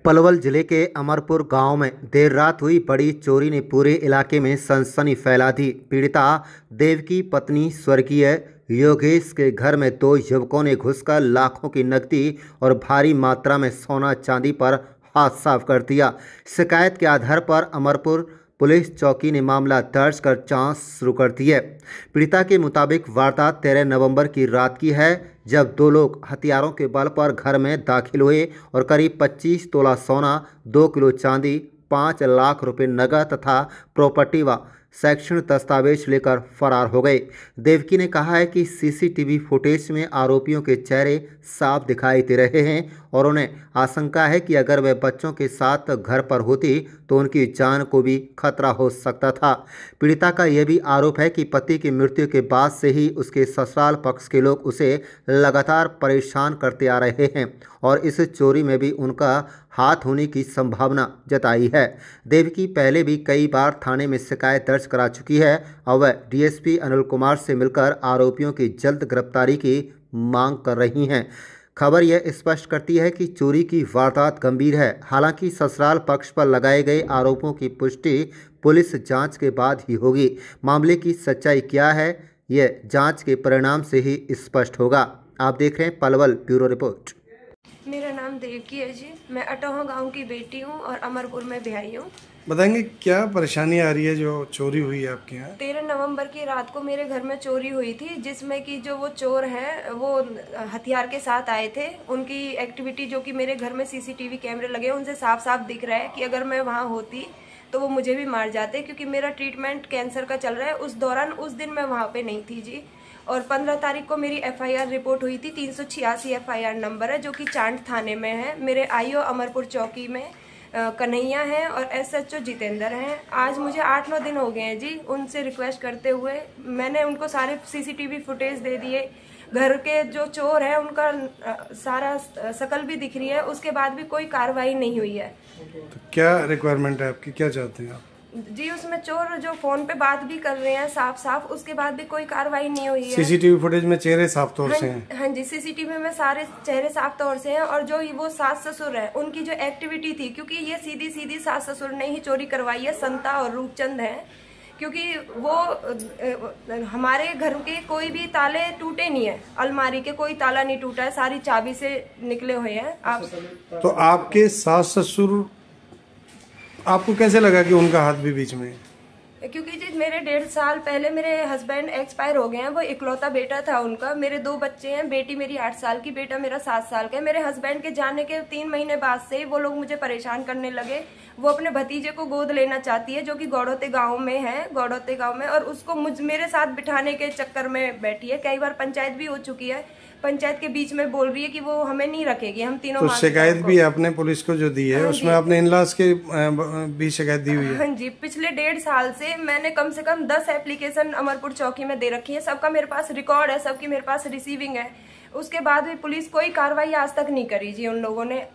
पलवल जिले के अमरपुर गांव में देर रात हुई बड़ी चोरी ने पूरे इलाके में सनसनी फैला दी। पीड़िता देव की पत्नी स्वर्गीय योगेश के घर में दो युवकों ने घुसकर लाखों की नकदी और भारी मात्रा में सोना चांदी पर हाथ साफ कर दिया। शिकायत के आधार पर अमरपुर पुलिस चौकी ने मामला दर्ज कर जांच शुरू कर दी है। पीड़िता के मुताबिक वारदात 13 नवंबर की रात की है, जब दो लोग हथियारों के बल पर घर में दाखिल हुए और करीब 25 तोला सोना, 2 किलो चांदी, 5 लाख रुपए नकद तथा प्रॉपर्टी व शैक्षणिक दस्तावेज लेकर फरार हो गए। देवकी ने कहा है कि सीसीटीवी फुटेज में आरोपियों के चेहरे साफ दिखाई दे रहे हैं और उन्हें आशंका है कि अगर वे बच्चों के साथ घर पर होती तो उनकी जान को भी खतरा हो सकता था। पीड़िता का यह भी आरोप है कि पति की मृत्यु के बाद से ही उसके ससुराल पक्ष के लोग उसे लगातार परेशान करते आ रहे हैं और इस चोरी में भी उनका हाथ होने की संभावना जताई है। देवकी पहले भी कई बार थाने में शिकायत दर्ज करा चुकी है और वह डीएसपी अनिल कुमार से मिलकर आरोपियों की जल्द गिरफ्तारी की मांग कर रही हैं। खबर यह स्पष्ट करती है कि चोरी की वारदात गंभीर है। हालांकि ससुराल पक्ष पर लगाए गए आरोपों की पुष्टि पुलिस जांच के बाद ही होगी। मामले की सच्चाई क्या है, यह जांच के परिणाम से ही स्पष्ट होगा। आप देख रहे हैं पलवल ब्यूरो रिपोर्ट। मेरा नाम देवकी है जी। मैं अटोहा गांव की बेटी हूं और अमरपुर में ब्याही हूं। बताएंगे क्या परेशानी आ रही है जो चोरी हुई है आपके यहाँ? 13 नवंबर की रात को मेरे घर में चोरी हुई थी, जिसमें कि जो वो चोर हैं वो हथियार के साथ आए थे। उनकी एक्टिविटी जो कि मेरे घर में सीसीटीवी कैमरे लगे उनसे साफ साफ दिख रहा है कि अगर मैं वहाँ होती तो वो मुझे भी मार जाते, क्योंकि मेरा ट्रीटमेंट कैंसर का चल रहा है। उस दौरान उस दिन मैं वहाँ पे नहीं थी जी। और 15 तारीख को मेरी एफआईआर रिपोर्ट हुई थी। 386 एफआईआर नंबर है, जो कि चांद थाने में है। मेरे आईओ अमरपुर चौकी में कन्हैया हैं और एसएचओ जितेंद्र हैं। आज मुझे 8-9 दिन हो गए हैं जी उनसे रिक्वेस्ट करते हुए। मैंने उनको सारे सीसीटीवी फुटेज दे दिए। घर के जो चोर है उनका सारा शकल भी दिख रही है, उसके बाद भी कोई कार्रवाई नहीं हुई है। तो क्या रिक्वायरमेंट है आपकी, क्या चाहते हैं आप? जी, उसमें चोर जो फोन पे बात भी कर रहे हैं साफ साफ, उसके बाद भी कोई कार्रवाई नहीं हुई है। सीसीटीवी फुटेज में चेहरे साफ तौर से हैं? हाँ जी, सीसीटीवी में सारे चेहरे साफ तौर से हैं। और जो वो सास ससुर है उनकी जो एक्टिविटी थी, क्योंकि ये सीधी सीधी सास ससुर ने ही चोरी करवाई है। संता और रूपचंद है, क्योंकि वो हमारे घर के कोई भी ताले टूटे नहीं है। अलमारी के कोई ताला नहीं टूटा है, सारी चाबी से निकले हुए हैं। आप तो आपके सास ससुर, आपको कैसे लगा कि उनका हाथ भी बीच में है? क्योंकि जी मेरे 1.5 साल पहले मेरे हस्बैंड एक्सपायर हो गए हैं। वो इकलौता बेटा था उनका। मेरे 2 बच्चे हैं, बेटी मेरी 8 साल की, बेटा मेरा 7 साल का है। मेरे हस्बैंड के जाने के 3 महीने बाद से वो लोग मुझे परेशान करने लगे। वो अपने भतीजे को गोद लेना चाहती है, जो कि गौड़ोते गांव में है, गौड़ोते गांव में, और उसको मेरे साथ बिठाने के चक्कर में बैठी है। कई बार पंचायत भी हो चुकी है। पंचायत के बीच में बोल रही है कि वो हमें नहीं रखेगी, हम तीनों। तो शिकायत भी आपने पुलिस को जो दी है, उसमें आपने इनलॉज के भी शिकायत दी हुई है? हाँ जी, पिछले 1.5 साल से मैंने कम से कम 10 एप्लीकेशन अमरपुर चौकी में दे रखी है। सबका मेरे पास रिकॉर्ड है, सबकी मेरे पास रिसीविंग है। उसके बाद भी पुलिस कोई कार्रवाई आज तक नहीं करी जी उन लोगों ने।